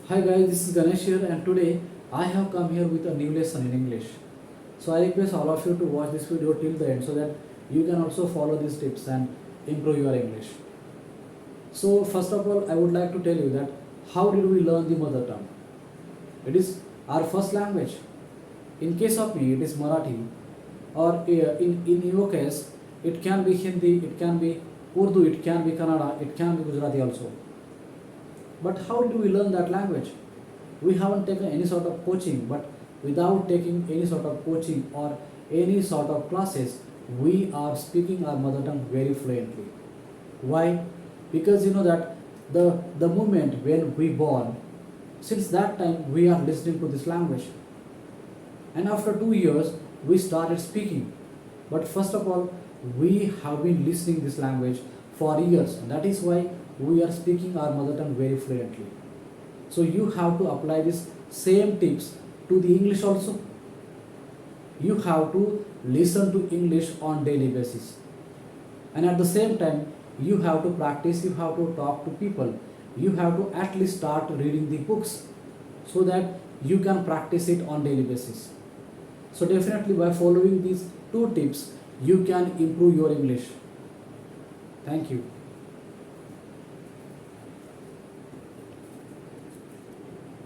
Hi guys, this is Ganesh here and today I have come here with a new lesson in English. So I request all of you to watch this video till the end so that you can also follow these tips and improve your English. So first of all, I would like to tell you that how did we learn the mother tongue? It is our first language. In case of me, it is Marathi, or in your case, it can be Hindi, it can be Urdu, it can be Kannada, it can be Gujarati also. But how did we learn that language? We haven't taken any sort of coaching, but without taking any sort of coaching or any sort of classes, we are speaking our mother tongue very fluently. Why? Because you know that the moment when we born, since that time we are listening to this language, and after 2 years we started speaking. But first of all, we have been listening this language for years. That is why we are speaking our mother tongue very fluently. So you have to apply this same tips to the English also. You have to listen to English on daily basis. And at the same time, you have to practice, you have to talk to people. You have to at least start reading the books so that you can practice it on daily basis. So definitely by following these two tips, you can improve your English. Thank you.